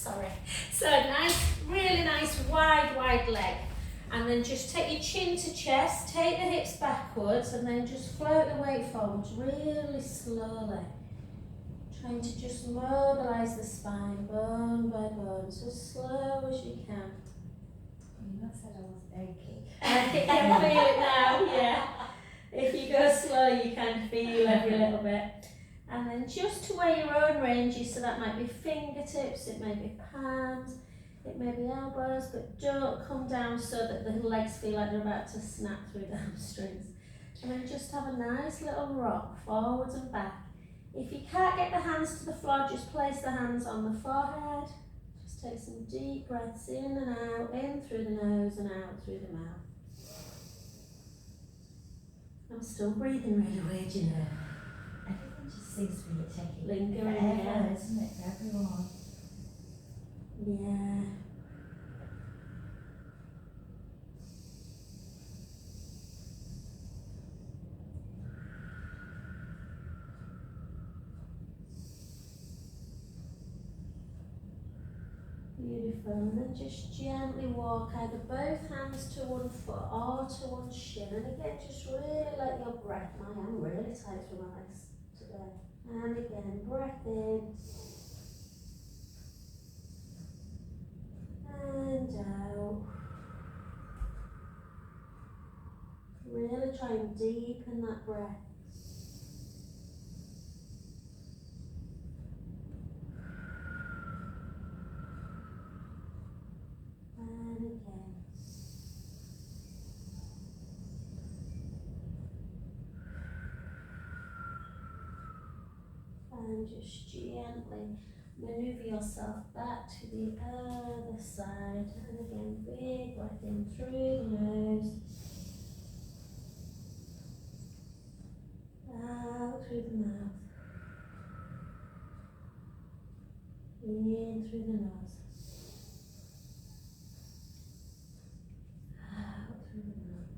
sorry. So nice, really nice wide leg. And then just take your chin to chest, take the hips backwards, and then just float the weight forwards really slowly. Trying to just mobilise the spine, bone by bone, so as slow as you can. You not said I was achy. I think you can feel it now, yeah. If you go slow, you can feel every little bit. And then just to where your own range is, so that might be fingertips, it may be palms, it may be elbows, but don't come down so that the legs feel like they're about to snap through the hamstrings. And then just have a nice little rock forwards and back. If you can't get the hands to the floor, just place the hands on the forehead. Just take some deep breaths in and out, in through the nose and out through the mouth. I'm still breathing really weird, you know. Everything just seems to be taking Lingering, forever, yeah. isn't it, for everyone? Yeah. Beautiful, and then just gently walk either both hands to one foot or to one shin, and again just really let your breath, I am really tight through my legs today, and again breath in and out, really try and deepen that breath. And again. And just gently manoeuvre yourself back to the other side. And again, big breath in through the nose. Out through the mouth. In through the nose. Out through the mouth.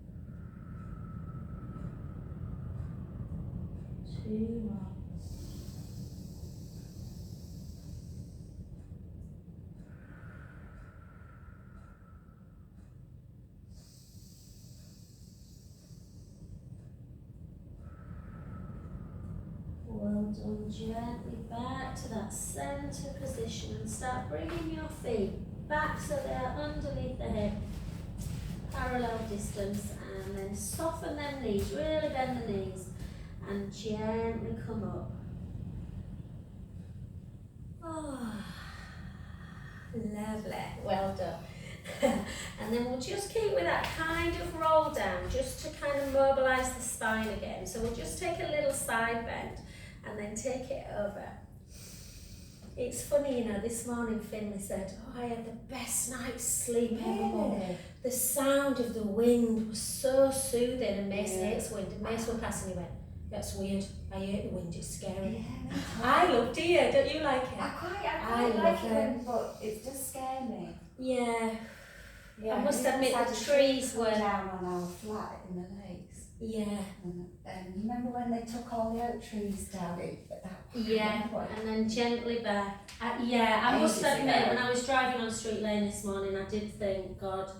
2 more. Well done. Gently back to that centre position and start bringing your feet back so they're underneath the hip, parallel distance, and then soften them knees, really bend the knees and gently come up. Oh, lovely, well done. And then we'll just keep with that kind of roll down just to kind of mobilise the spine again. So we'll just take a little side bend and then take it over. It's funny, you know, this morning Finley said, oh, I had the best night's sleep ever. The sound of the wind was so soothing, and Mason hates wind, and Mason went past and he went, that's weird, I hate the wind, it's scary. Yeah, I love deer, don't you like it? I quite like it, but it does scare me. Yeah. Yeah, I must admit the trees were down on our flat in the lakes. Yeah. And you remember when they took all the oak trees down? Yeah, and then gently back. I must admit, when I was driving on Street Lane this morning, I did think, God,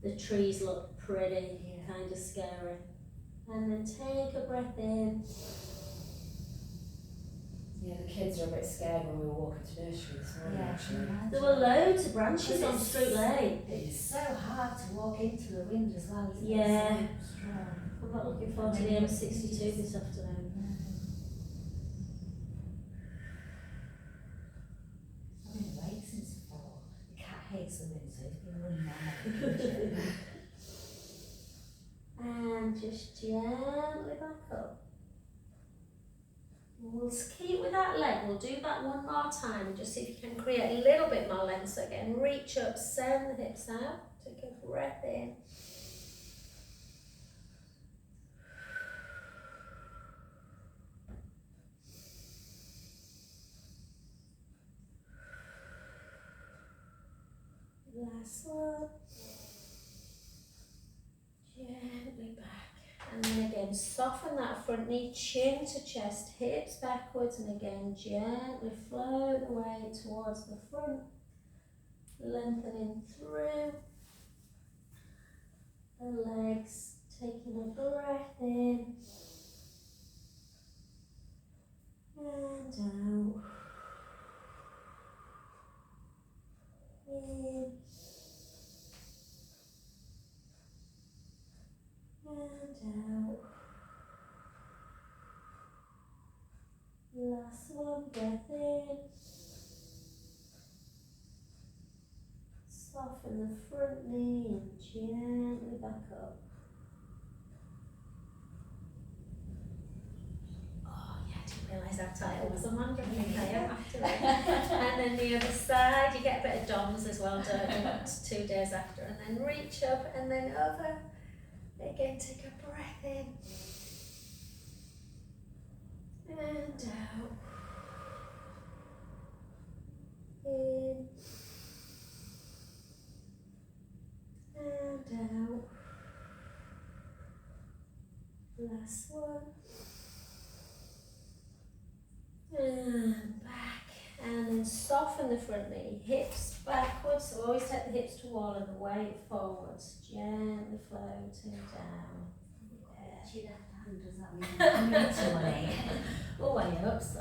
the trees look pretty, kind of scary. And then take a breath in. Yeah, the kids are a bit scared when we were walking to nursery this morning, actually. There were loads of branches on Street Lane. It's so hard to walk into the wind as well, isn't it? So strong. I'm not looking forward to the M62 this afternoon. I've been awake since 4. The cat hates the wind, so it's been running around. And just gently back up. We'll keep with that leg, we'll do that one more time, just see if you can create a little bit more length. So again, reach up, send the hips out, take a breath in. Last one. Gently back. And then again, soften that front knee, chin to chest, hips backwards, and again, gently float the weight towards the front lengthening through the legs, taking a breath in and out. In and out. Last one, breath in. Soften the front knee and gently back up. Oh yeah, I didn't realise how tight I was. I'm wondering if I am after it. And then the other side, you get a bit of DOMS as well, don't you? 2 days after. And then reach up and then over. Again, take a breath in. And out. In. And out. Last one. And back. And then soften the front knee. Hips backwards. So always take the hips to wall and the weight forwards. Gently floating down. She left hand, does that mean money? Oh, I hope so.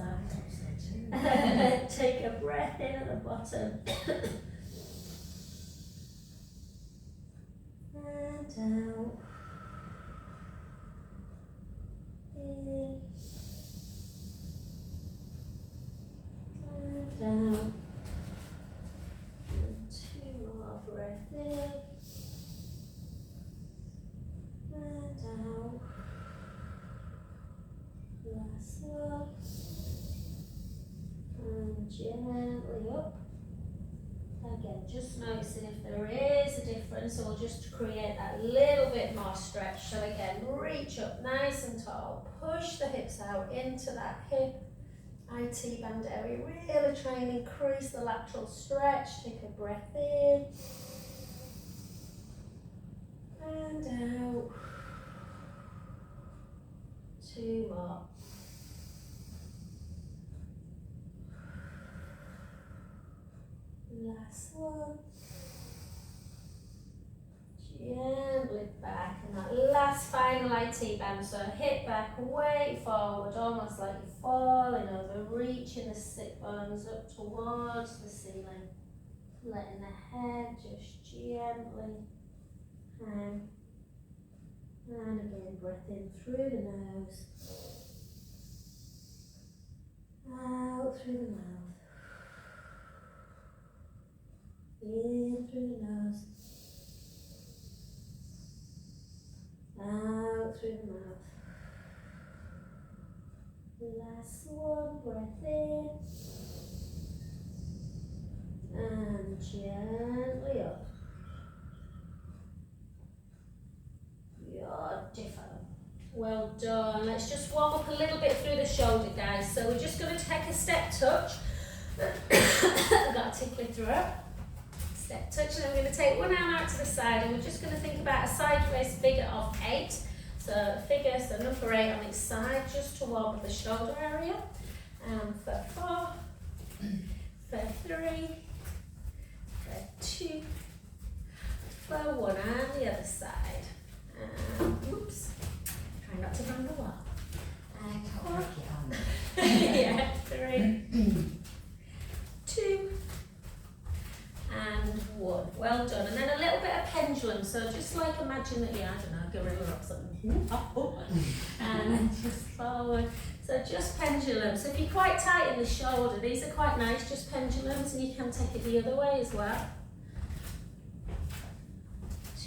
And then take a breath in at the bottom. And out. In. And out. And 2 more breaths in. And out. Last one. And gently up. Again, just noticing if there is a difference or just to create that little bit more stretch. So again, reach up nice and tall. Push the hips out into that hip IT band area. Really try and increase the lateral stretch. Take a breath in. And out. 2 more. Last one. Gently back, and that last final IT band. So hip back, weight forward, almost like you're falling over, reaching the sit bones up towards the ceiling. Letting the head just gently hang. And again, breath in through the nose. Out through the mouth. In through the nose. Out through the mouth. Last one, breath in. And gently up. Beautiful. Well done. Let's just warm up a little bit through the shoulder, guys. So we're just going to take a step touch. I've got a tickly throat. Step touch, and then we're going to take one arm out to the side, and we're just going to think about a sideways figure of 8. So figure, so number 8 on each side, just to warm up the shoulder area. For 4, for 3, for 2, for 1, and the other side. Oops, try not to bang the wall. I can't make it on. Yeah, 3, 2, and 1. Well done. And then a little bit of pendulum. So just like imagine that you're, I don't know, gorilla or something. And then just forward. So just pendulum. So if you're quite tight in the shoulder, these are quite nice, just pendulums, and you can take it the other way as well.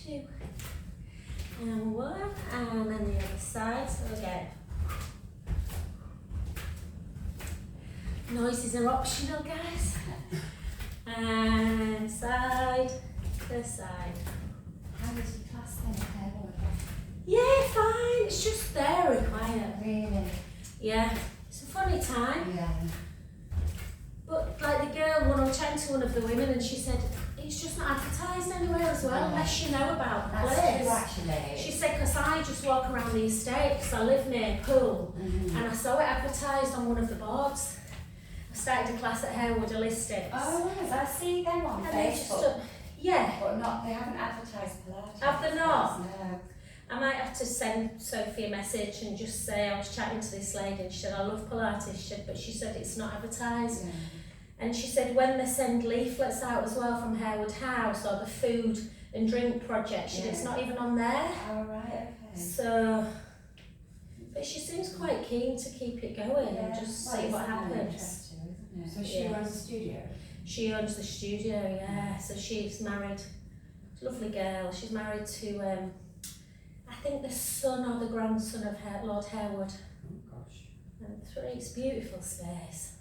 2, and 1, and then the other side. So again, noises are optional, guys. And side to side. How was your class then? Yeah, fine. It's just very quiet. Really? Yeah. It's a funny time. Yeah. But like the girl, I was chatting to one of the women, and she said it's just not advertised anywhere as well, unless you know about the That's place. true, actually. She said, because I just walk around the estate, because I live near a pool, and I saw it advertised on one of the boards. I started a class at Harewood Holistics. Oh, right. I see them on And they just Facebook. yeah. But not, they haven't advertised Pilates. Have they not? No. I might have to send Sophie a message and just say I was chatting to this lady and she said I love Pilates, but she said it's not advertised. Yeah. And she said when they send leaflets out as well from Harewood House or the food and drink project, she said it's not even on there. Oh, right, okay. So, but she seems quite keen to keep it going and just see what happens. Too, isn't it? So she runs a studio? She owns the studio, yeah. So she's married, lovely girl. She's married to, I think the son or the grandson of Lord Harewood. Oh gosh. And it's a beautiful space.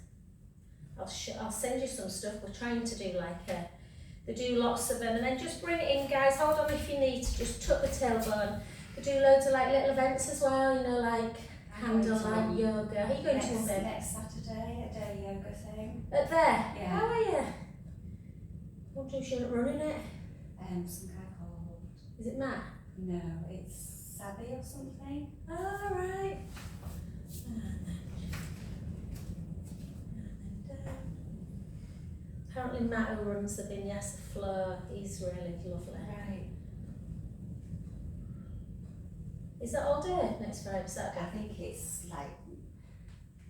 I'll send you some stuff. We're trying to do they do lots of them, and then just bring it in, guys. Hold on if you need to. Just tuck the tailbone. They do loads of little events as well. You know, like candlelight yoga. Are you going to one of Next Saturday, a day yoga thing. At there? Yeah. How are you? What do you running it? Some guy called. Is it Matt? No, it's Savvy or something. All right. Apparently Matt who runs the Vinyasa Flow, he's really lovely. Right. Is that all day next Friday, I Saturday? think it's like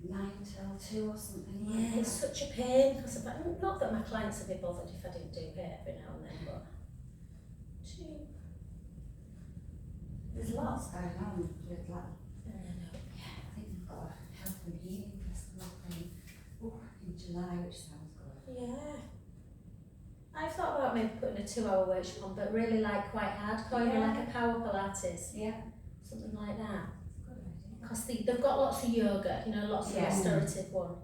9 till 2 or something. Yeah, like it's that. such a pain. Because not that my clients would be bothered if I didn't do it every now and then, but 2. There's lots going on with like. I don't know. Yeah, I think they've got a health and healing festival thing in July, which sounds good. Yeah. I've thought about maybe putting a 2-hour workshop on, but really quite hardcore, you know, like a power Pilates, Yeah. something like that. That's a good idea. Because they've got lots of yoga, you know, lots of Yeah. restorative one.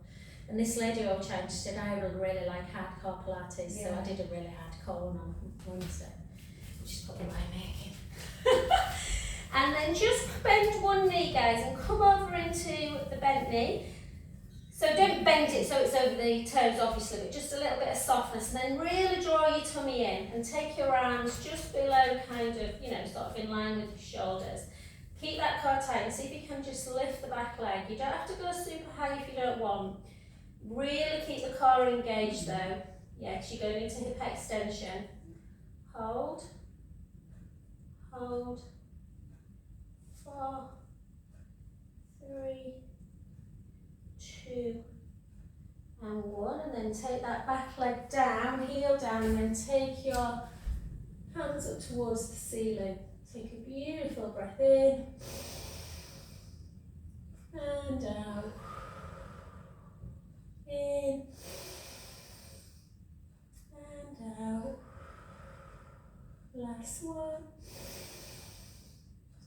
And this lady who I was chatting to said, I would really like hardcore Pilates, so Yeah. I did a really hardcore one on Wednesday, which is probably my making. And then just bend one knee, guys, and come over into the bent knee. So don't bend it so it's over the toes, obviously, but just a little bit of softness. And then really draw your tummy in and take your arms just below, kind of, you know, sort of in line with your shoulders. Keep that core tight and see if you can just lift the back leg. You don't have to go super high if you don't want. Really keep the core engaged though. Yeah, because you're going into hip extension. Hold. Hold. 4, 3, 2, and 1. And then take that back leg down, heel down, and then take your hands up towards the ceiling. Take a beautiful breath in and out. In and out. Last one.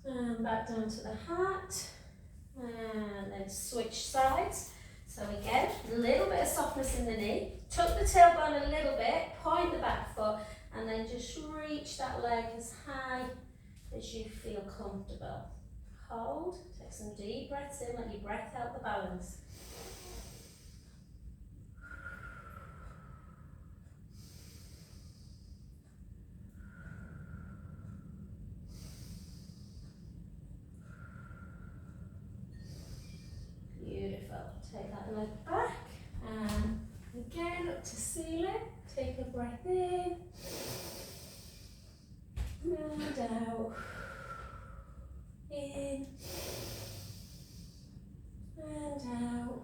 And back down to the heart. And then switch sides. So again, a little bit of softness in the knee. Tuck the tailbone a little bit, point the back foot, and then just reach that leg as high as you feel comfortable. Hold, take some deep breaths in, let your breath help the balance. Beautiful. Take that leg back and again up to ceiling. Take a breath in and out. In and out.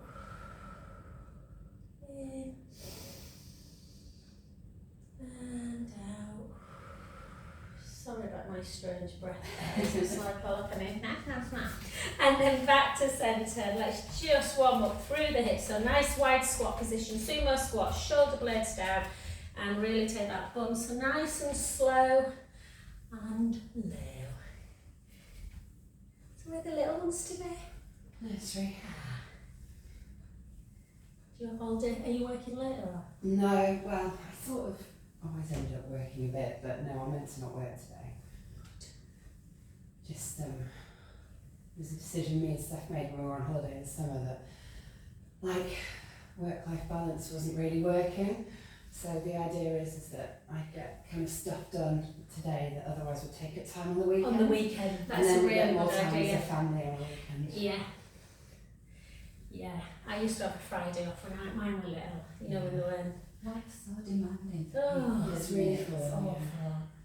In and out. Sorry about my strange breath. It's just like all up and in. And then back to centre. Let's just warm up through the hips. So nice wide squat position, sumo squat, shoulder blades down, and really take that bum. So nice and slow and low. So where are the little ones today? Nursery. Do you have all day? Are you working later? Or? No, well, I sort of always end up working a bit, but no, I'm meant to not work today. Just, it was a decision me and Steph made when we were on holiday this summer that, like, work-life balance wasn't really working. So the idea is that I get kind of stuff done today that otherwise would take up time on the weekend. On the weekend, that's and then a we get really more good time idea. as a family on the weekend. Yeah. Yeah, I used to have a Friday off when mine were little, you know, when they were. Life's so demanding. Oh, it's really full, It's yeah. awful.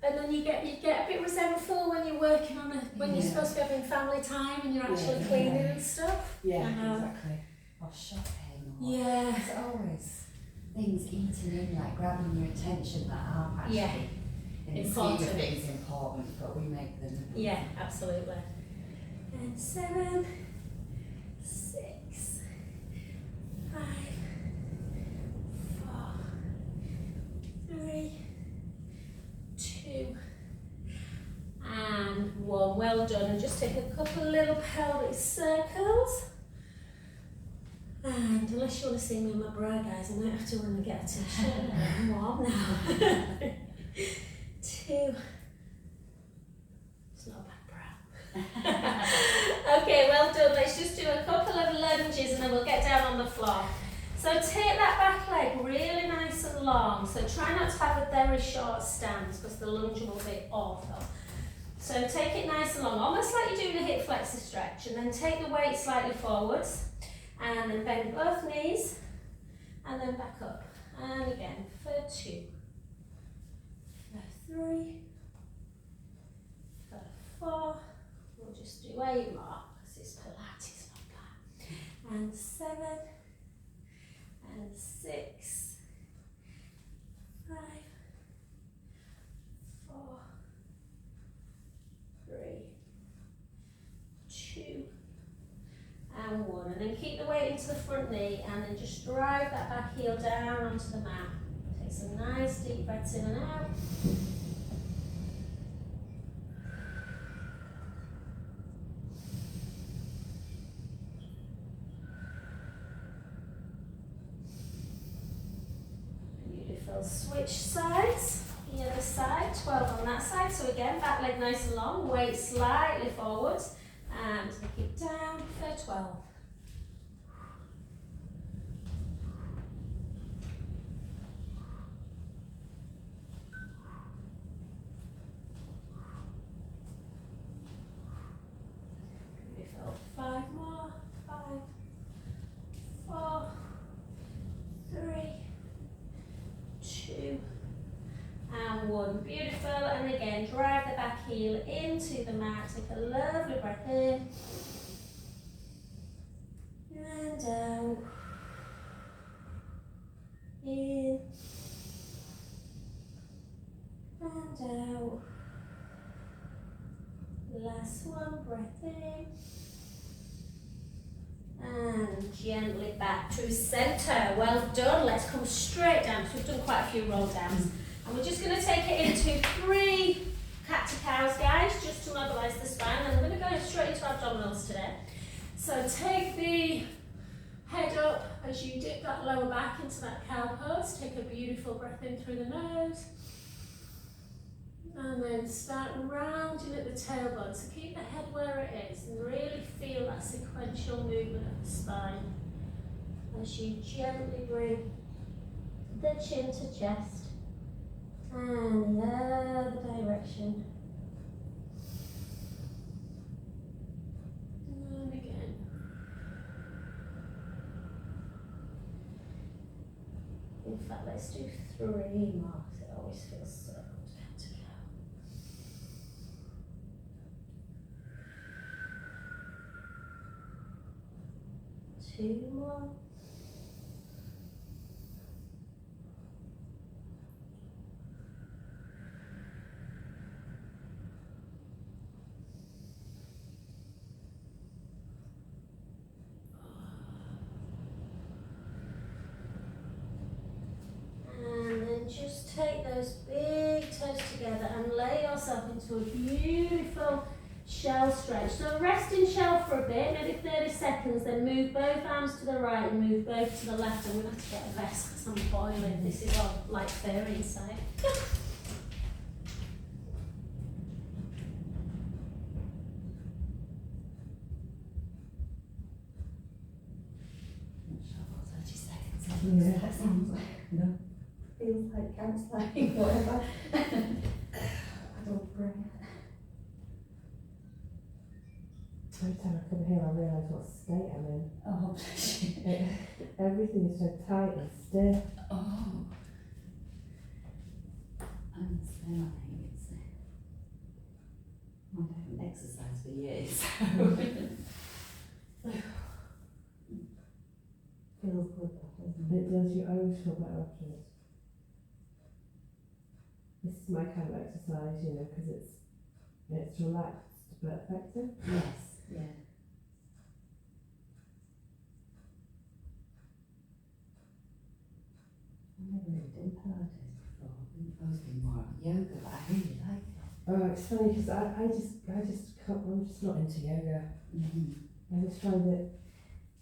And then you get a bit resentful when you're working on when you're supposed to be having family time and you're actually cleaning and stuff. Yeah, exactly. Or shopping. Or Yeah. There's always things eating in, like grabbing your attention that aren't actually in the scheme of things important, but we make them. Yeah, absolutely. And 7, 6, 5, 4, 3, 2, and 1. Well done. And just take a couple little pelvic circles. And unless you want to see me in my bra, guys, I might have to run and get a t-shirt. I'm warm now. 2. It's not a bad bra. Okay, well done. Let's just do a couple of lunges and then we'll get down on the floor. So take that back leg really nice and long. So try not to have a very short stance because the lunge will be awful. So take it nice and long, almost like you're doing a hip flexor stretch, and then take the weight slightly forwards and then bend both knees and then back up. And again for 2, for 3, for 4. We'll just do 8 more because it's Pilates, not that. And 7, and 6, 5, 4, 3, 2, and 1. And then keep the weight into the front knee and then just drive that back heel down onto the mat. Take some nice deep breaths in and out. Beautiful. Switch sides. The other side, 12 on that side. So again, back leg nice and long, weight slightly forwards, and take it down for 12. Beautiful. 5 more. 5, 4, 3, 2, and 1. Beautiful. And again, drive the back heel into the mat. Take a lovely breath in and out. In and out. Last one, breath in. And gently back to centre. Well done. Let's come straight down. So we've done quite a few roll downs. And we're just going to take it into 3 cat to cows, guys, just to mobilise the spine. And we're going to go straight into abdominals today. So take the head up as you dip that lower back into that cow pose. Take a beautiful breath in through the nose. And then start rounding at the tailbone. So keep the head where it is and really feel that sequential movement of the spine as you gently bring the chin to chest and the other direction. And again. In fact, let's do 3 more because it always feels so good to go. 2 more. And then just take those big toes together and lay yourself into a beautiful shell stretch. So rest in shell for a bit, maybe 30 seconds, then move both arms to the right and move both to the left. I'm going to have to get a vest because I'm boiling. This is all like fairy inside. Yeah, that sounds like, no, feels like counselling, whatever. I don't pray. every time I come here I realise what state I'm in. Oh, bless you. Everything is so tight and stiff. Oh. I'm the same, I think. It's, I haven't exercised for years, so. Feels good, it does. You always feel better afterwards. This is my kind of exercise, you know, because it's relaxed but effective. Yes, yeah. I've never really done Pilates before. I've always been more on yoga, but I really like it. Oh, it's funny because I just can't, I'm just not into yoga. I just find it,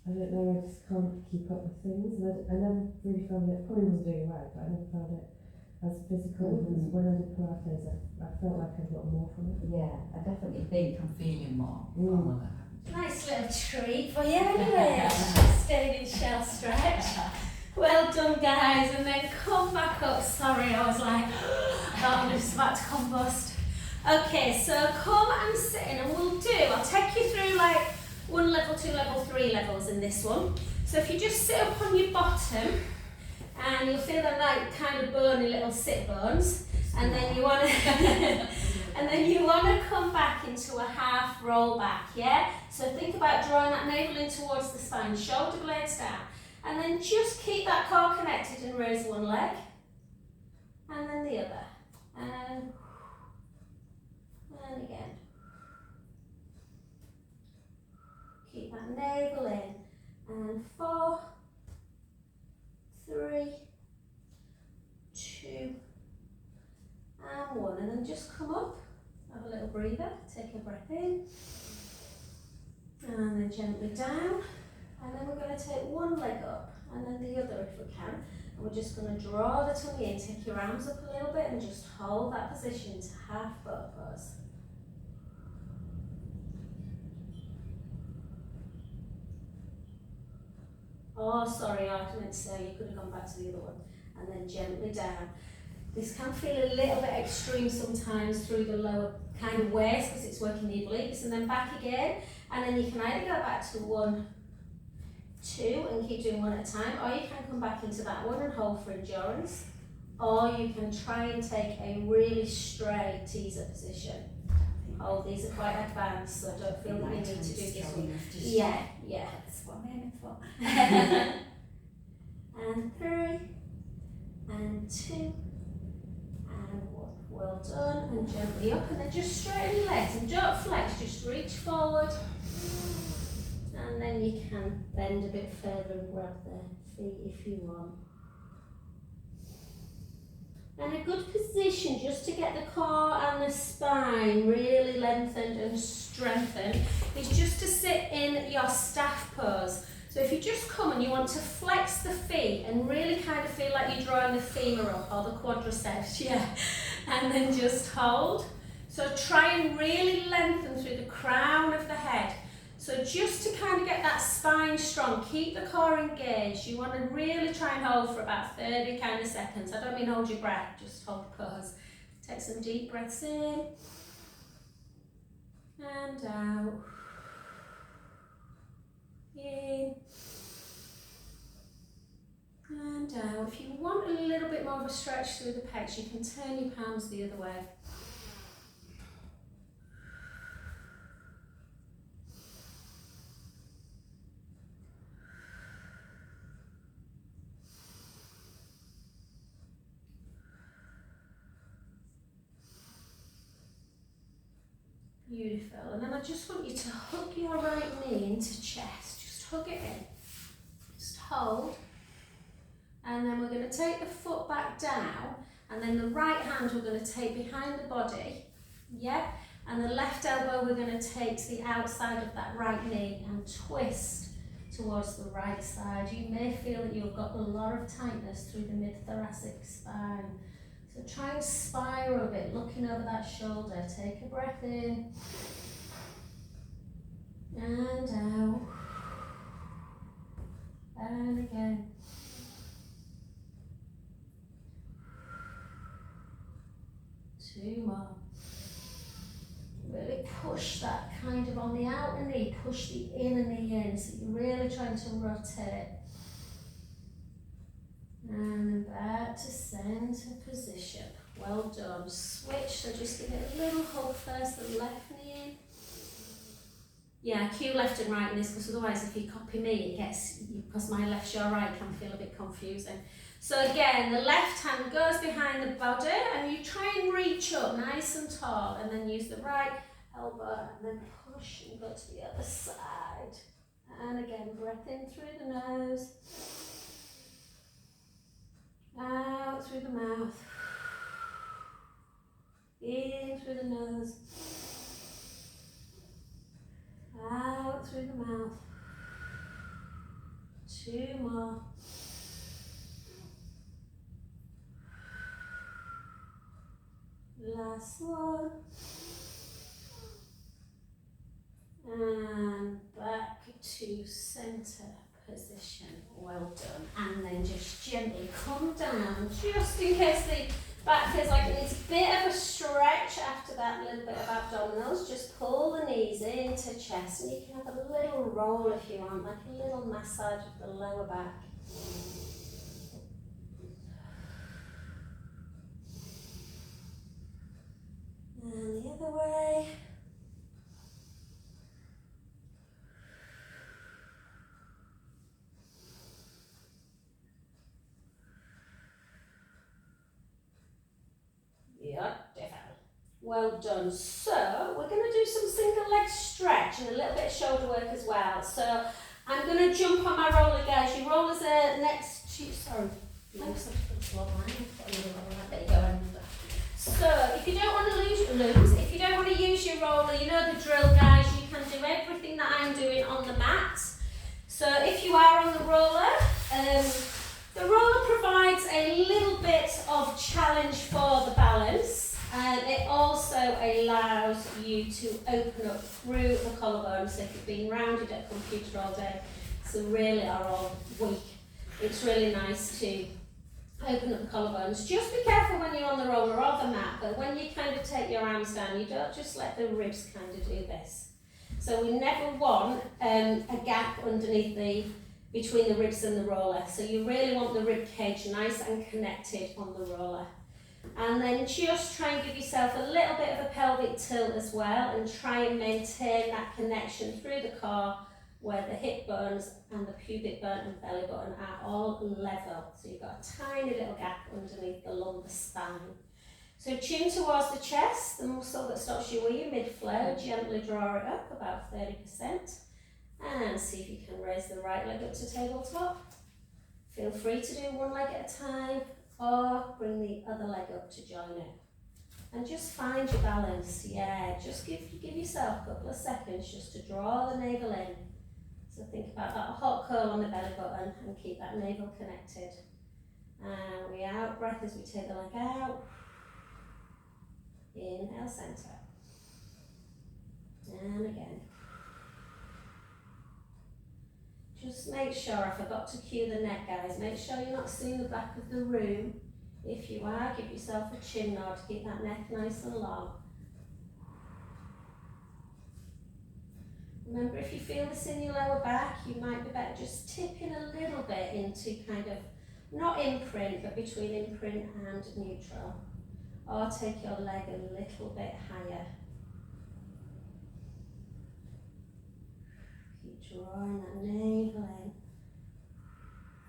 I don't know, I just can't keep up with things. And I never really found it, probably wasn't doing it right, but I never found it as physical as when I did Pilates. I felt like I got more from it. Yeah, I definitely think I'm feeling more. Mm. Nice little treat for you anyway. Stayed in shell stretch. Well done, guys, and then come back up. Sorry, I was like, I'm just about to combust. Okay, so come and sit in, and I'll take you through like 1 level, 2 level, 3 levels in this one. So if you just sit up on your bottom, and you'll feel that like kind of bony little sit bones, and then you want to come back into a half roll back, yeah? So think about drawing that navel in towards the spine, shoulder blades down, and then just keep that core connected and raise one leg, and then the other, and again. Keep that navel in, and 4, 3, 2, and 1, and then just come up, have a little breather, take a breath in, and then gently down, and then we're going to take one leg up, and then the other if we can, and we're just going to draw the tummy in, take your arms up a little bit, and just hold that position to half boat pose. Oh, sorry, I meant to say you could have gone back to the other one, and then gently down. This can feel a little bit extreme sometimes through the lower kind of waist because it's working the obliques, and then back again, and then you can either go back to 1, 2 and keep doing one at a time, or you can come back into that one and hold for endurance, or you can try and take a really straight teaser position. Hold, these are quite advanced, so don't feel that you need to do this one. Yeah, That's what I'm aiming for. And 3, and 2, and 1. Well done, and gently up, and then just straighten your legs, and don't flex, just reach forward, and then you can bend a bit further and grab the feet if you want. And a good position just to get the core and the spine really lengthened and strengthened is just to sit in your staff pose. So if you just come and you want to flex the feet and really kind of feel like you're drawing the femur up or the quadriceps, yeah, and then just hold. So try and really lengthen through the crown of the head. So just to kind of get that spine strong, keep the core engaged. You want to really try and hold for about 30 kind of seconds. I don't mean hold your breath, just hold the pose. Take some deep breaths in and out. In and out. If you want a little bit more of a stretch through the pecs, you can turn your palms the other way. Beautiful. And then I just want you to hug your right knee into chest. Just hug it in. Just hold. And then we're going to take the foot back down, and then the right hand we're going to take behind the body. Yeah? And the left elbow we're going to take to the outside of that right knee and twist towards the right side. You may feel that you've got a lot of tightness through the mid-thoracic spine. So try and spiral a bit, looking over that shoulder. Take a breath in and out, and again. Two more. Really push that kind of on the outer knee, push the inner knee in, so you're really trying to rotate. And then back to centre position. Well done. Switch, so just give it a little hug first, the left knee in. Yeah, cue left and right in this, because otherwise if you copy me, it gets, because my left's your right, can feel a bit confusing. So again, the left hand goes behind the body, and you try and reach up nice and tall, and then use the right elbow, and then push and go to the other side. And again, breath in through the nose, out through the mouth, in through the nose, out through the mouth. 2 more. Last one. And back to centre position. Well done. And then just gently come down, just in case the back feels like it needs a bit of a stretch after that little bit of abdominals. Just pull the knees into chest, and you can have a little roll if you want, like a little massage of the lower back. And the other way. Yeah, definitely. Well done. So we're going to do some single leg stretch and a little bit of shoulder work as well. So I'm going to jump on my roller, guys. Your rollers are next to, sorry, there you go. So if you don't want to if you don't want to use your roller, you know the drill, guys. You can do everything that I'm doing on the mat. So if you are on the roller provides a little bit of challenge for the balance, and it also allows you to open up through the collarbone. So if you've been rounded at a computer all day, so really are all weak, it's really nice to open up the collarbones. Just be careful when you're on the roller or the mat, but when you kind of take your arms down, you don't just let the ribs kind of do this. So we never want a gap underneath between the ribs and the roller. So you really want the rib cage nice and connected on the roller. And then just try and give yourself a little bit of a pelvic tilt as well, and try and maintain that connection through the core where the hip bones and the pubic bone and belly button are all level. So you've got a tiny little gap underneath the lumbar spine. So chin towards the chest, the muscle that stops your wee mid-flow, gently draw it up about 30%. And see if you can raise the right leg up to tabletop. Feel free to do one leg at a time, or bring the other leg up to join it. And just find your balance. Yeah, just give yourself a couple of seconds just to draw the navel in. So think about that hot curl on the belly button and keep that navel connected. And we out breath as we take the leg out. Inhale, centre. And again. Just make sure, I forgot to cue the neck, guys, make sure you're not seeing the back of the room. If you are, give yourself a chin nod to keep that neck nice and long. Remember, if you feel this in your lower back, you might be better just tipping a little bit into kind of, not imprint, but between imprint and neutral. Or take your leg a little bit higher. Keep drawing that navel in.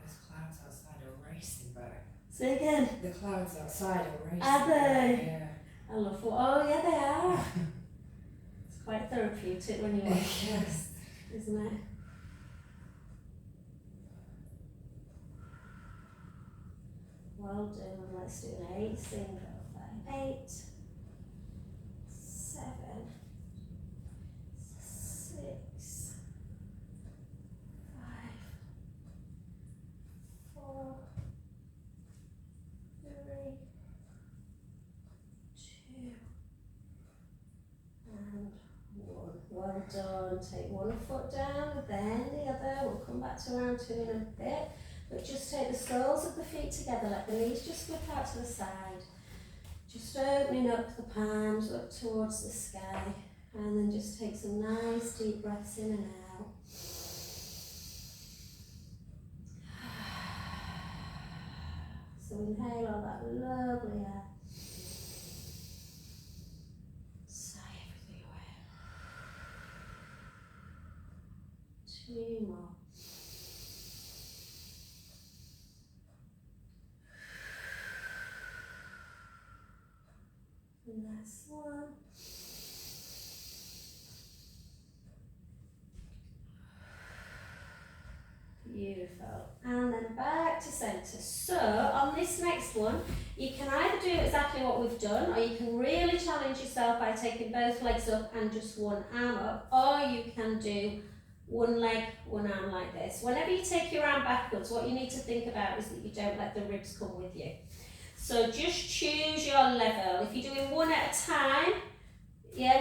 Those clouds outside are racing back. Say again. The clouds outside are racing. Are they? Yeah. I love what, oh yeah, they are. It's quite therapeutic when you watch this, isn't it? Well done. Let's do an 8 single. 8, 7, 6, 5, 4, 3, 2, and 1. Well done. Take one foot down, then the other. We'll come back to round 2 in a bit. But just take the soles of the feet together. Let the knees just flip out to the side. Just opening up the palms up towards the sky. And then just take some nice deep breaths in and out. So inhale all that lovely air. Sigh everything away. 2 more. And that's 1. Beautiful. And then back to centre. So on this next one, you can either do exactly what we've done, or you can really challenge yourself by taking both legs up and just one arm up, or you can do one leg, one arm like this. Whenever you take your arm backwards, what you need to think about is that you don't let the ribs come with you. So just choose your level. If you're doing one at a time,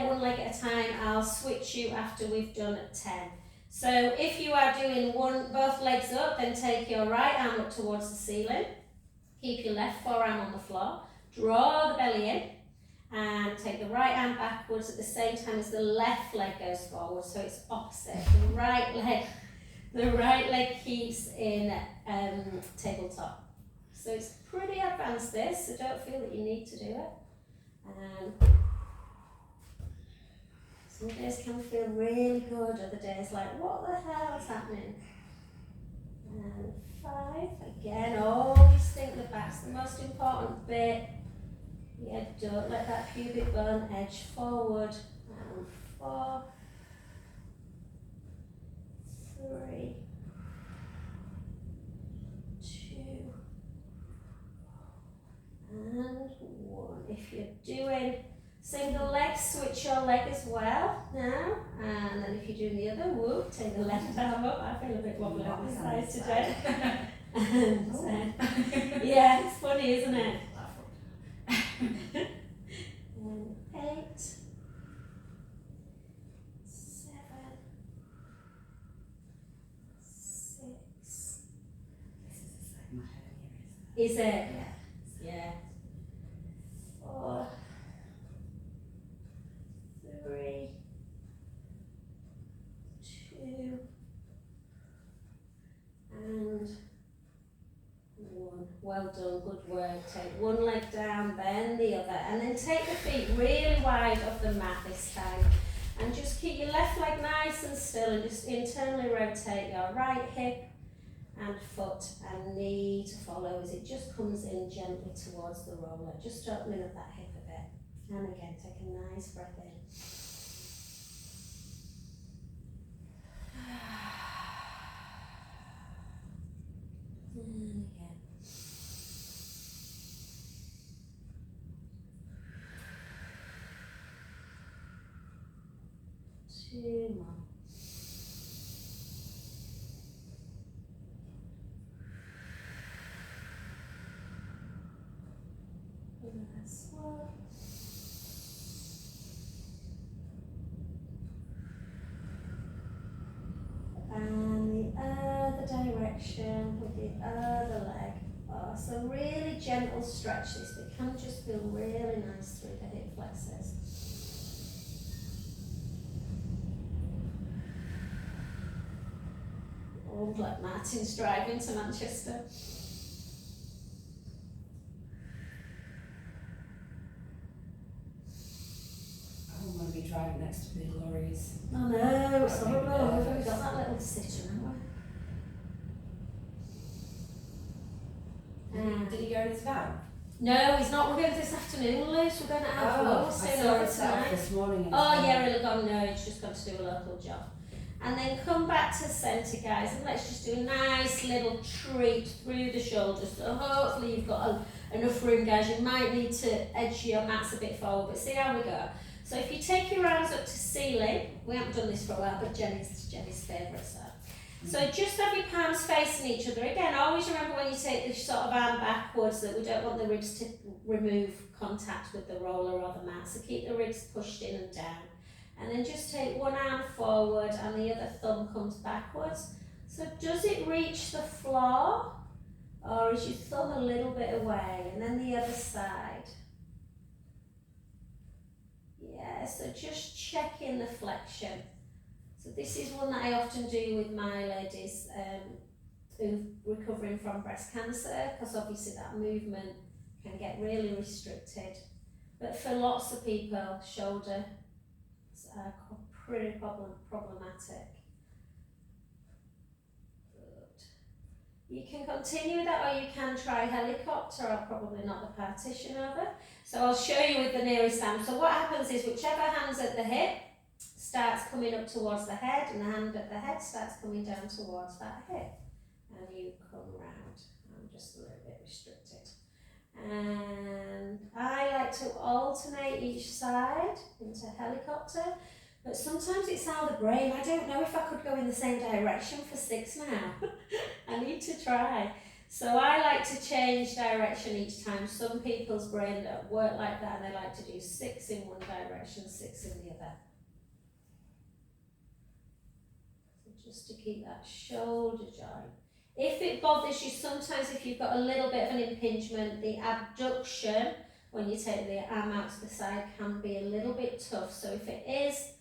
one leg at a time, I'll switch you after we've done 10. So if you are doing both legs up, then take your right arm up towards the ceiling. Keep your left forearm on the floor. Draw the belly in and take the right arm backwards at the same time as the left leg goes forward. So it's opposite. The right leg keeps in tabletop. So it's pretty advanced this, so don't feel that you need to do it. Some days can feel really good, other days like, what the hell is happening? And 5, again, always think the back's the most important bit. Yeah, don't let that pubic bone edge forward. And 4, 3, 2, and 1. If you're doing single leg, switch your leg as well now, and then if you're doing the other, take the left arm up. I feel a bit wobbly on this side today. And, yeah, it's funny, isn't it? And 8, 7, 6. This is the side of my head here, Is it? Yeah. Yeah. 4, 3, 2, and 1. Well done, good work. Take one leg down, then the other, and then take the feet really wide off the mat this time. And just keep your left leg nice and still, and just internally rotate your right hip and foot and knee to follow as it just comes in gently towards the roller, just opening up that hip a bit. And again, take a nice breath in. And again. 2 more. Last one. And the other direction with the other leg. Oh, so really gentle stretch this, but it can just feel really nice through the hip flexors. Oh, like Martin's driving to Manchester. I'm going to be driving next to big lorries. Oh no, it's horrible. We've got that little decision, haven't we? Did he go in his van? No, he's not. We're going this afternoon, Liz. We're going to have I soon saw over it set off tonight. this morning. Oh yeah, he'll have gone. No, he's just gone to do a local job. And then come back to centre, guys, and let's just do a nice little treat through the shoulders. So hopefully you've got enough room, guys. You might need to edge your mats a bit forward, but see how we go. So if you take your arms up to ceiling, we haven't done this for a while, but Jenny's favourite, so just have your palms facing each other. Again, always remember when you take this sort of arm backwards that we don't want the ribs to remove contact with the roller or the mat. So keep the ribs pushed in and down. And then just take one arm forward and the other thumb comes backwards. So does it reach the floor? Or is your thumb a little bit away? And then the other side. Yeah, so just checking the flexion. So this is one that I often do with my ladies who are recovering from breast cancer, because obviously that movement can get really restricted. But for lots of people, shoulders are pretty problematic. Good. You can continue with that, or you can try helicopter. I'll probably knock the partition over. So I'll show you with the nearest arm. So what happens is whichever hand's at the hip starts coming up towards the head, and the hand at the head starts coming down towards that hip. And you come round. I'm just a little bit restricted. And I like to alternate each side into helicopter, but sometimes it's out of the brain. I don't know if I could go in the same direction for 6 now. I need to try. So I like to change direction each time. Some people's brain don't work like that, and they like to do 6 in one direction, 6 in the other. So just to keep that shoulder joint. If it bothers you, sometimes if you've got a little bit of an impingement, the abduction, when you take the arm out to the side, can be a little bit tough. So if it is,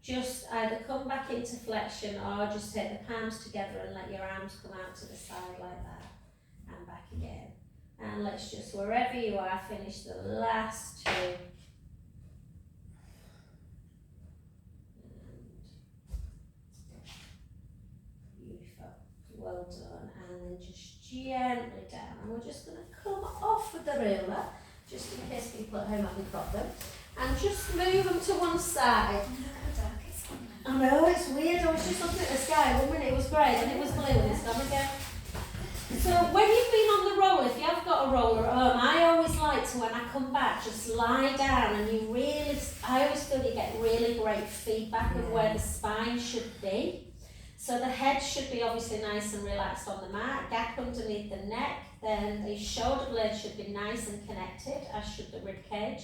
just either come back into flexion or just take the palms together and let your arms come out to the side like that and back again. And let's just, wherever you are, finish the last 2. Well done, and then just gently down, and we're just going to come off with the ruler, just in case people at home haven't got them, and just move them to one side. I know, it's weird. I was just looking at the sky. 1 minute it was grey, and it was blue, and it's gone again. So when you've been on the roller, if you have got a roller at home, I always like to, when I come back, just lie down, and you really, I always feel you get really great feedback of where the spine should be. So the head should be obviously nice and relaxed on the mat, gap underneath the neck, then the shoulder blades should be nice and connected, as should the rib cage.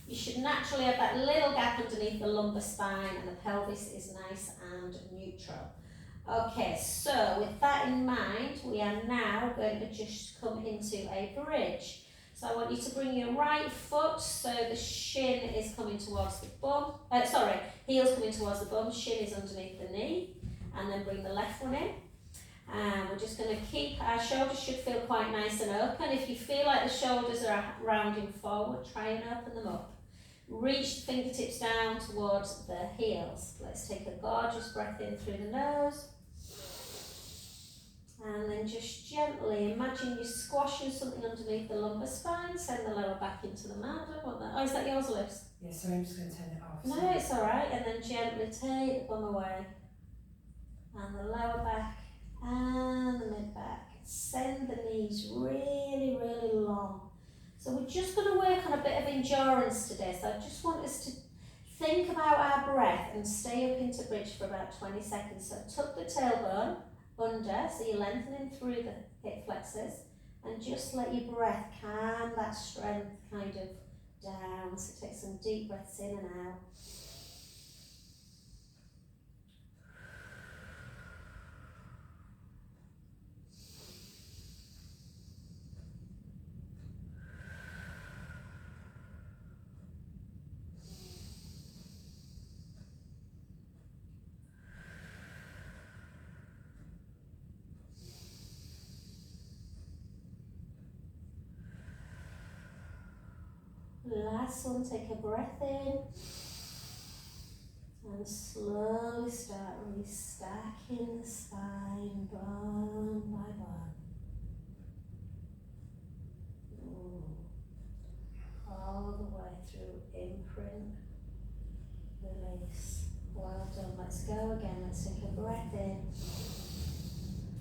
You should naturally have that little gap underneath the lumbar spine, and the pelvis is nice and neutral. Okay, so with that in mind, we are now going to just come into a bridge. So I want you to bring your right foot, so the shin is coming towards the bum, heel's coming towards the bum, shin is underneath the knee. And then bring the left one in. And we're just going to keep, our shoulders should feel quite nice and open. If you feel like the shoulders are rounding forward, try and open them up. Reach the fingertips down towards the heels. Let's take a gorgeous breath in through the nose. And then just gently imagine you're squashing something underneath the lumbar spine. Send the lower back into the mat. I don't want that. Oh, is that yours, Liz? Yeah, sorry, I'm just going to turn it off. No, it's alright. And then gently take the bum away. And the lower back and the mid back. Send the knees really, really long. So we're just going to work on a bit of endurance today. So I just want us to think about our breath and stay up into bridge for about 20 seconds. So tuck the tailbone under, so you're lengthening through the hip flexors, and just let your breath calm that strength kind of down. So take some deep breaths in and out. Last one, take a breath in and slowly start restacking the spine, bone by bone. All the way through, imprint, release. Well done, let's go again, let's take a breath in.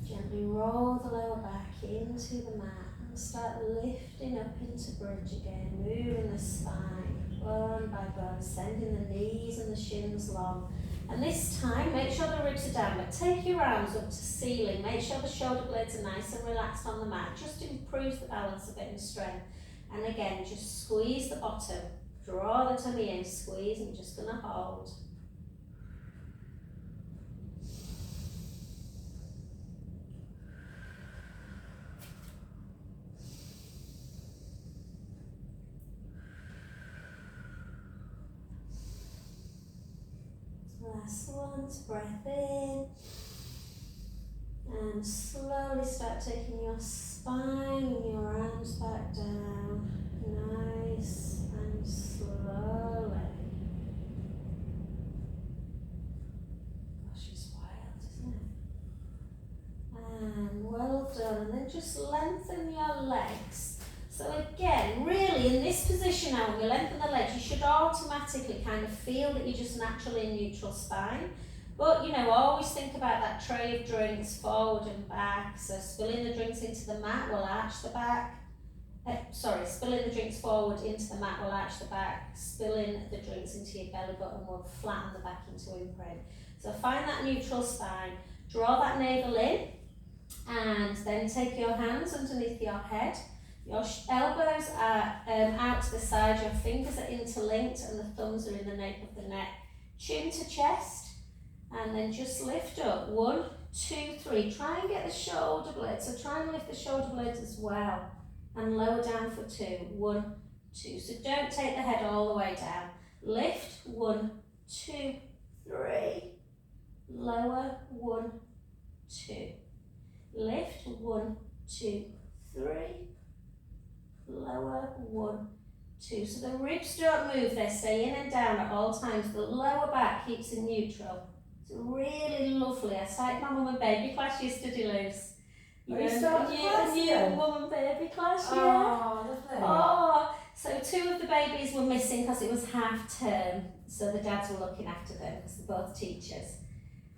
Gently roll the lower back into the mat. Start lifting up into bridge again, moving the spine, bone by bone, sending the knees and the shins long. And this time, make sure the ribs are down, but take your arms up to ceiling. Make sure the shoulder blades are nice and relaxed on the mat. Just improves the balance a bit and strength. And again, just squeeze the bottom. Draw the tummy in, squeeze, and just going to hold. Last ones, breath in. And slowly start taking your spine and your arms back down. Nice and slowly. Gosh, it's wild, isn't it? And well done. And then just lengthen your legs. So again, really in this position now, when we lengthen the legs, you should automatically kind of feel that you're just naturally in neutral spine. But, you know, always think about that tray of drinks forward and back. So spilling the drinks into the mat will arch the back. Spilling the drinks forward into the mat will arch the back. Spilling the drinks into your belly button will flatten the back into imprint. So find that neutral spine. Draw that navel in. And then take your hands underneath your head. Your elbows are out to the side. Your fingers are interlinked and the thumbs are in the nape of the neck. Chin to chest. And then just lift up. 1, 2, 3. Try and get the shoulder blades. So try and lift the shoulder blades as well. And lower down for 2. 1, 2. So don't take the head all the way down. Lift. 1, 2, 3. Lower. 1, 2. Lift. 1, 2, 3. Lower. 1, 2. So the ribs don't move. They stay in and down at all times. The lower back keeps in neutral. It's really lovely. It's like my mum and baby class used to do loose. You started class again? Mum and baby class, yeah. Oh, lovely. Oh, so 2 of the babies were missing because it was half term. So the dads were looking after them because they're both teachers.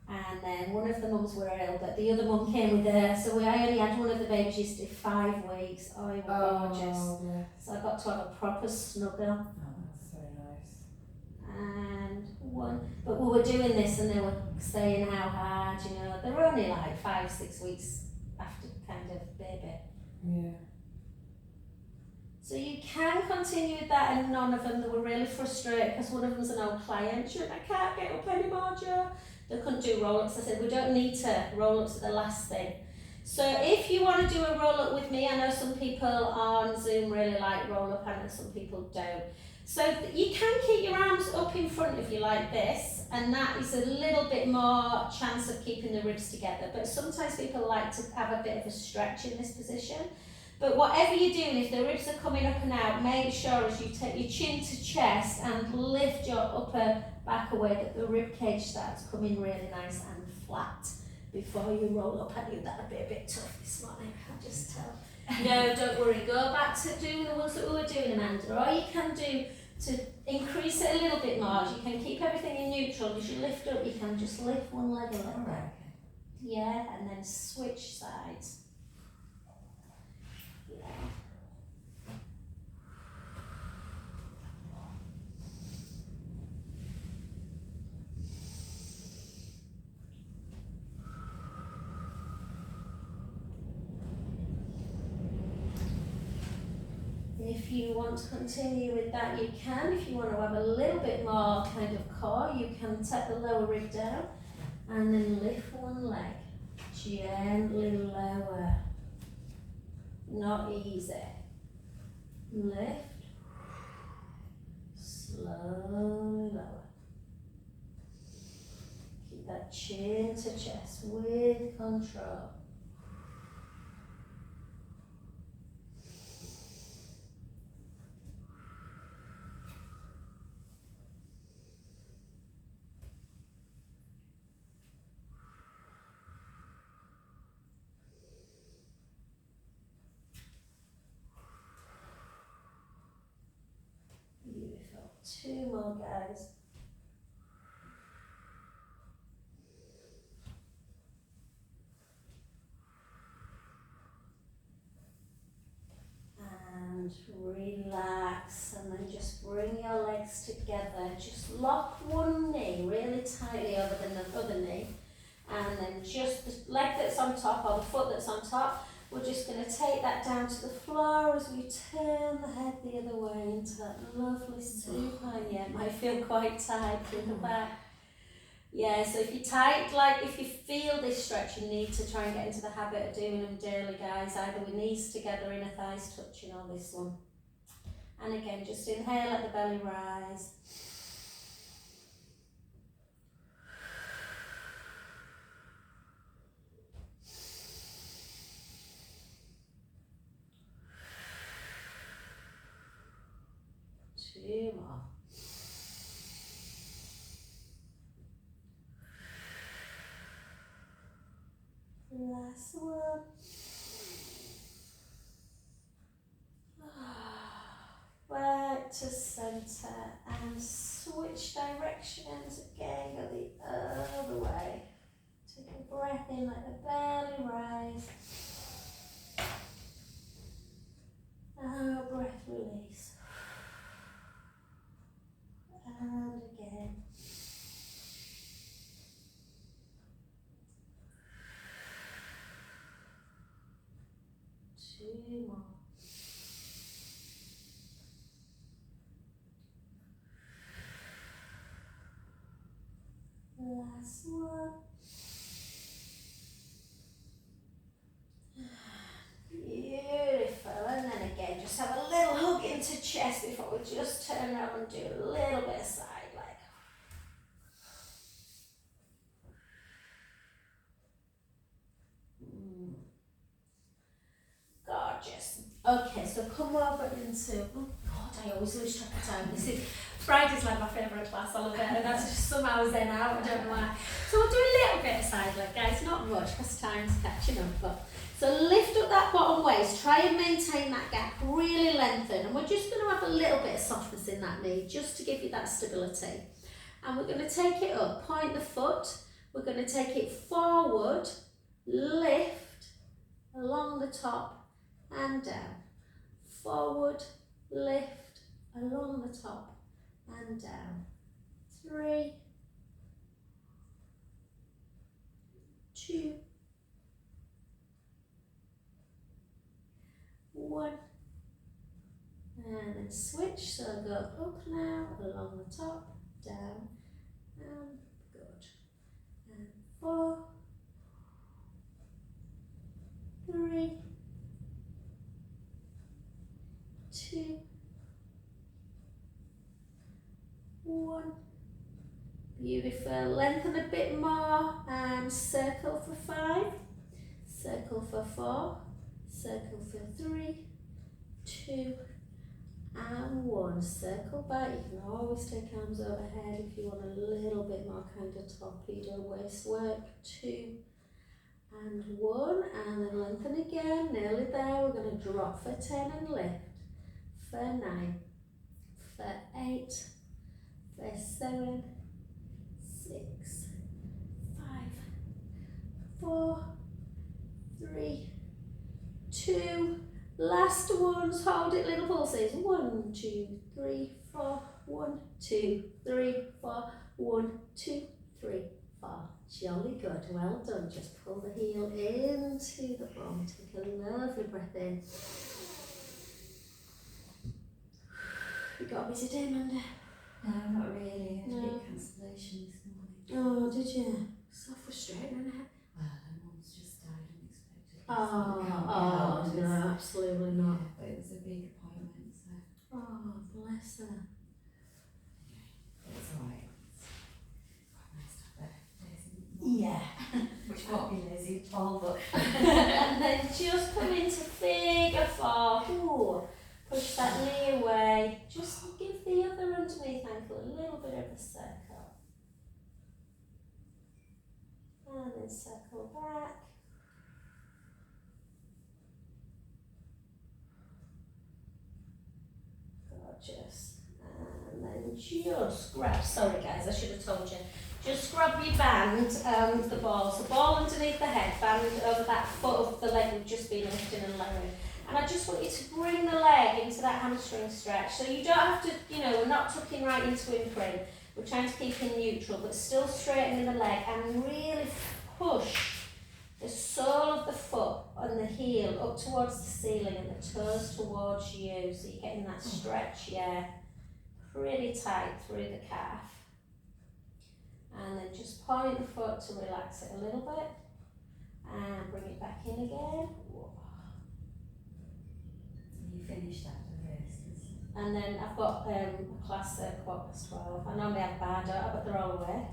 And then one of the mums were ill, but the other mum came with her. So I only had one of the babies used to do 5 weeks. Oh, it was gorgeous. Yeah. So I got to have a proper snuggle. Oh, that's so nice. And 1, but we were doing this and they were saying how hard, you know, they were only like 5, 6 weeks after kind of baby. Yeah. So you can continue with that, and none of them, they were really frustrated because one of them's an old client. She went, I can't get up anymore, Jo. They couldn't do roll-ups. I said, we don't need to. Roll-ups are the last thing. So if you want to do a roll-up with me, I know some people on Zoom really like roll-up, I know some people don't. So you can keep your arms up in front of you like this, and that is a little bit more chance of keeping the ribs together. But sometimes people like to have a bit of a stretch in this position. But whatever you're doing, if the ribs are coming up and out, make sure as you take your chin to chest and lift your upper back away that the rib cage starts coming really nice and flat before you roll up. I knew that would be a bit tough this morning, I can just tell. No, don't worry, go back to doing the ones that we were doing, Amanda. All you can do to increase it a little bit more is you can keep everything in neutral. As you lift up, you can just lift one leg a little bit. Yeah, and then switch sides. Yeah. If you want to continue with that, you can. If you want to have a little bit more kind of core, you can tap the lower rib down and then lift one leg. Gently lower. Not easy. Lift. Slowly lower. Keep that chin to chest with control. Beautiful. 2 more, guys. And relax, and then just bring your legs together. Just lock one knee really tightly over the other knee, and then just the leg that's on top or the foot that's on top, we're just going to take that down to the floor as we turn the head the other way into that lovely supine. Yeah, it might feel quite tight in the back. Yeah, so if you're tight, like if you feel this stretch, you need to try and get into the habit of doing them daily, guys, either with knees together, inner thighs touching, or this one. And again, just inhale, let the belly rise. 2 more. Last one. Back to centre and switch directions again, go the other way. Take a breath in, let the belly rise. Out, breath release. And again. Two more. Last one. Beautiful. And then again, just have a little hug into chest before we just turn around and do a little bit of side leg. Gorgeous. Okay, so come over into, oh God, I always lose track of time. This is, Friday's like my favourite class, I love it, and that's just somehow zen out, I don't know why. So we'll do a little bit of side leg, guys, not much, because time's catching up. But so lift up that bottom waist, try and maintain that gap, really lengthen, and we're just going to have a little bit of softness in that knee, just to give you that stability. And we're going to take it up, point the foot, we're going to take it forward, lift, along the top and down, forward, lift, along the top and down. 3, 2, 1, and then switch, so go up now, along the top, down, and good, and 4, 3, 2, 1. Beautiful. Lengthen a bit more and circle for 5, circle for 4, circle for 3, 2, and 1. Circle back. You can always take arms overhead if you want a little bit more kind of torpedo waist work. 2 and 1, and then lengthen again. Nearly there. We're going to drop for 10 and lift. For 9, for 8, for 7, 6, 5, 4, 3, 2. Last ones, hold it, little pulses. 1, 2, 3, 4. 1, 2, 3, 4. 1, 2, 3, 4. Jolly good, well done. Just pull the heel into the bum. Take a lovely breath in. You got a busy day, Amanda? No, not really. I had a No. big cancellation this morning. Oh, did you? So frustrating, isn't it? Well, her mum's just died unexpectedly. Oh, so it can't be oh helped. no, absolutely not. Yeah, but it was a big appointment, so Oh, bless her. it's alright. It's quite nice to have birthdays and Yeah. which won't be lazy at all, but And then just come into figure 4. Ooh. Push that knee away. Just give the other underneath ankle a little bit of a circle. And then circle back. Gorgeous. And then just grab, sorry guys, I should have told you. Just grab your band and the ball. So ball underneath the head, band over that foot of the leg we've just been lifting and lowering. And I just want you to bring the leg into that hamstring stretch. So you don't have to, we're not tucking right into imprint. We're trying to keep in neutral, but still straightening the leg and really push the sole of the foot and the heel up towards the ceiling and the toes towards you. So you're getting that stretch, pretty tight through the calf. And then just point the foot to relax it a little bit. And bring it back in again. Whoa. you finished after this. And then I've got a class at 12:15. I normally have a bar, don't I? But they're all away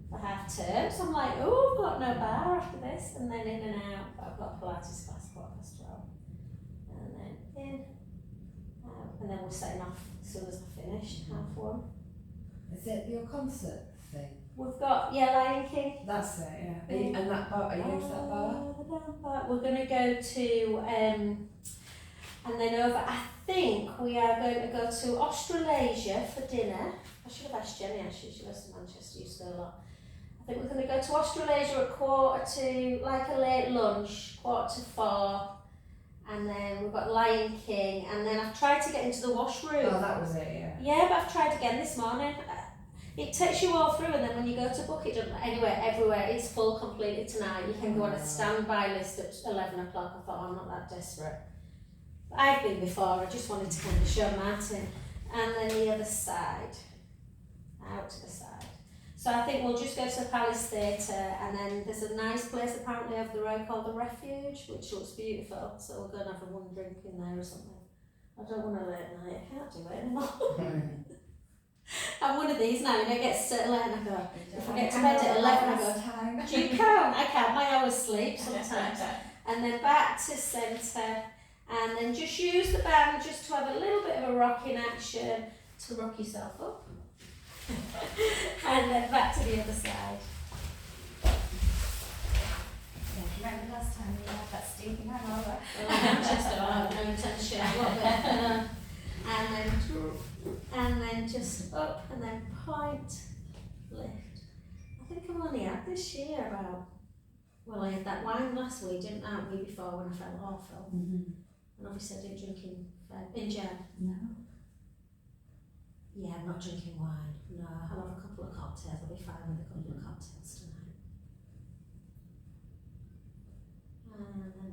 for half term. So I'm like, oh, I've got no bar after this. And then in and out. But I've got a Pilates class 12:15. And then in, out, and then we're setting off as soon as I finished, 1:30. Is it your concert thing? We've got, Lion King. That's it, yeah. Are you, and that bar, are you going to that bar? We're going to go to, and then over, I think we are going to go to Australasia for dinner. I should have asked Jenny actually, she lives in Manchester, used to go a lot. I think we're going to go to Australasia at 3:45, like a late lunch, 3:45. And then we've got Lion King, and then I've tried to get into the washroom. Oh, that was it, yeah. Yeah, but I've tried again this morning. It takes you all through, and then when you go to book it, anywhere, everywhere, it's full completely tonight. You can go on a standby list at 11 o'clock. I thought, I'm not that desperate. But I've been before, I just wanted to kind of show Martin. And then the other side, out to the side. So I think we'll just go to the Palace Theatre, and then there's a nice place apparently over the road called the Refuge, which looks beautiful. So we'll go and have one drink in there or something. I don't want a late night, I can't do it anymore. I'm one of these now, gets to late and I go, if I get to bed at 11 I go, do you count? I count my hours sleep sometimes. And then back to centre, and then just use the band just to have a little bit of a rocking action to rock yourself up. And then back to the other side. Yeah, do you remember last time we had that steaming hangover? Manchester, I have no intention, and then just up, and then point, lift. I think I've only had this year I had that wine last week, didn't I, the week before when I fell awful. Mm-hmm. And obviously I didn't drink in Jan. No. Yeah, I'm not drinking wine. No, I'll have a couple of cocktails. I'll be fine with a couple of cocktails tonight.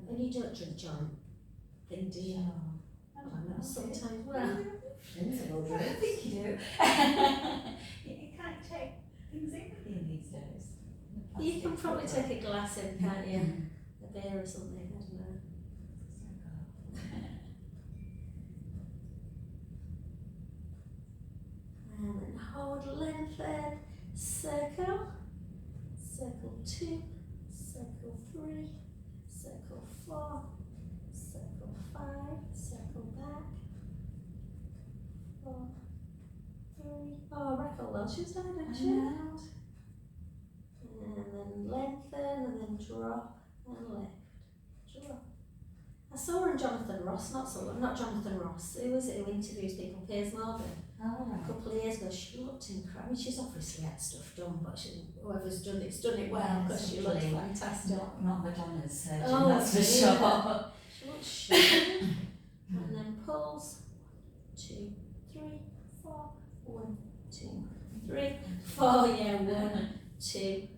And you don't drink joint thing, do you? I don't know. Sometimes, well. I think you do. You can't take things in with you these days. You can probably take a glass in, can't you? A beer or something, I don't know. And then hold, lengthen, circle, circle 2, circle 3, circle 4, circle 5, circle back, 4, 3, oh, Raquel Welch's died, didn't she? And then lengthen, and then drop, and lift, drop. I saw her in Jonathan Ross, not Jonathan Ross, who was it who interviews people, Piers Morgan? Oh, right. A couple of years ago, she looked incredible. I mean, she's obviously had stuff done, but whoever's done it well, because she looked fantastic. Not Madonna's surgeon, Oh, that's for sure. She looks sharp. And then pulls. 1, 2, 3, 4. 1, 2, 3, 4. Yeah, 1, 2,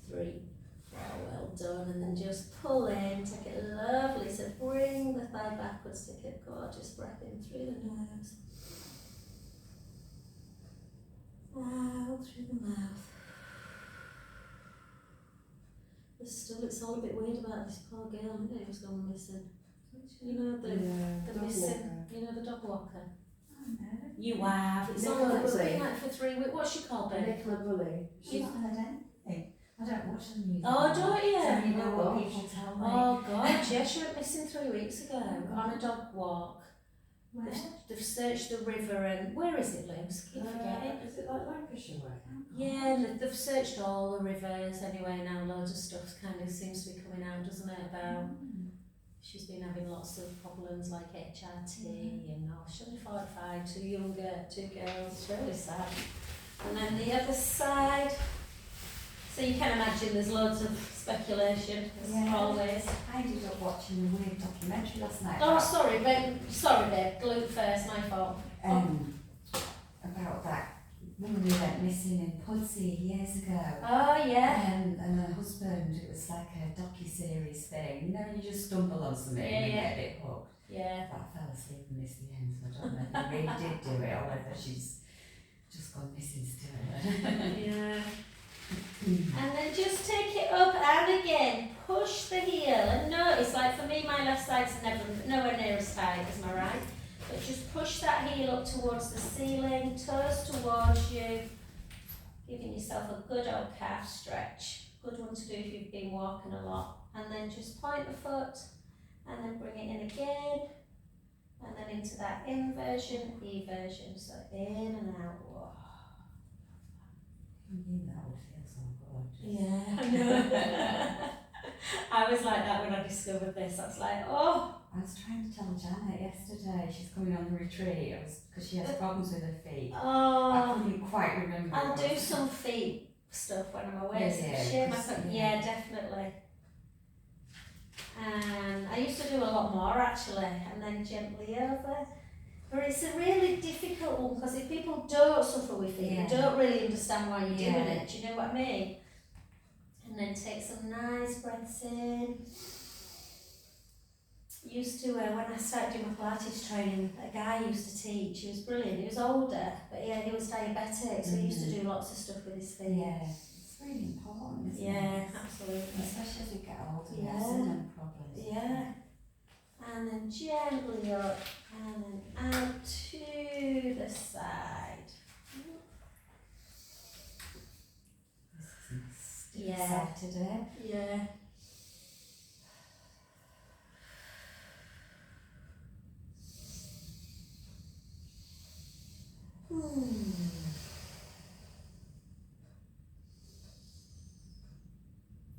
3, 4. Well done. And then just pull in, take it lovely. So bring the thigh backwards, take a gorgeous breath in through the nose. Out through the mouth. It's all a bit weird about this poor girl, isn't it, who's gone missing. You know the missing, you know the dog walker? Oh, no. You have. It's Nicola all it's Bully. been like for 3 weeks. What's she called, babe? Nicola Bully. She's not heard anything. I don't watch the news. Oh, don't you? So you know Oh, what gosh. people tell me. Oh God, yeah, she went missing 3 weeks ago on a dog walk. Where? They've searched the river and where is it, Liz? Keep forgetting. Is it like Lancashire way? Yeah, and they've searched all the rivers anyway now. Loads of stuff kind of seems to be coming out, doesn't it? About she's been having lots of problems like HRT and she's only 45, two young girls. It's really sad. And then the other side. So you can imagine there's loads of speculation, as always. I ended up watching a weird documentary last night. Oh, sorry, babe. Glue first, my fault. About that woman who went missing in Pudsey years ago. Oh, yeah. And her husband, it was like a docu-series thing. You know, when you just stumble on something and get it hooked. Yeah. But I fell asleep and missed the end, so I don't know if they really did do it or whether she's just gone missing still. Yeah. And then just take it up and again, push the heel and notice, like for me my left side's nowhere near as tight as my right, but just push that heel up towards the ceiling, toes towards you, giving yourself a good old calf stretch, good one to do if you've been walking a lot, and then just point the foot and then bring it in again And then into that inversion, eversion. So in and out. Whoa. I knew that would feel so good. Yeah, I know. I was like that when I discovered this. I was like, oh. I was trying to tell Janet yesterday, she's coming on the retreat, because she has problems with her feet. I Oh, couldn't quite remember. I'll what do it some feet stuff when I'm away. Yeah, so yeah, share my because- foot. yeah. Yeah, definitely. And I used to do a lot more actually, and then gently over. But it's a really difficult one because if people don't suffer with it, Yeah. they don't really understand why you're doing Yeah. it. Do you know what I mean? And then take some nice breaths in. Used to, when I started doing my Pilates training, a guy used to teach. He was brilliant. He was older, but yeah, he was diabetic, so he used to do lots of stuff with his feet. Yeah, it's really important, isn't Yeah, it? absolutely. Especially as we get older, we Yeah. have some problems. Yeah. And then gently up, and then out to the side. This is Yeah. today. Yeah.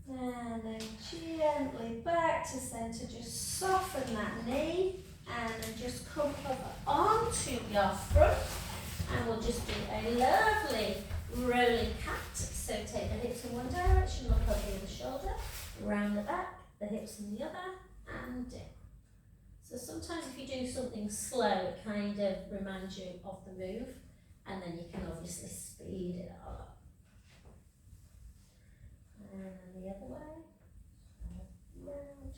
And then gently back to centre, just soften that knee and then just come over onto your front, and we'll just do a lovely rolling cat. So take the hips in one direction, look over the other shoulder, round the back, the hips in the other, and in. So sometimes if you do something slow, it kind of reminds you of the move, and then you can obviously speed it up. And then the other way, round.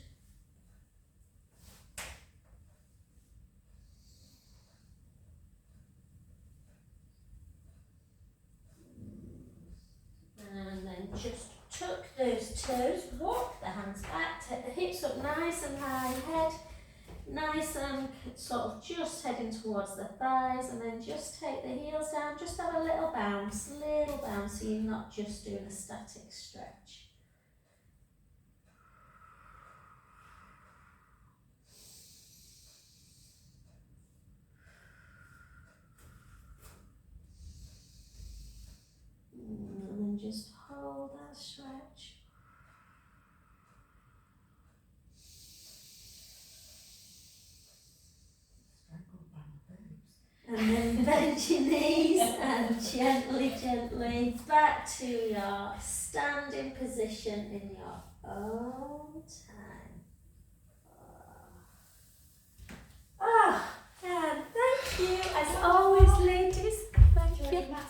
And then just tuck those toes, walk the hands back, take the hips up nice and high, head nice and sort of just heading towards the thighs, and then just take the heels down, just have a little bounce, so you're not just doing a static stretch. And then just hold that stretch. And then bend your knees and gently back to your standing position in your own time. And thank you as always, Liz.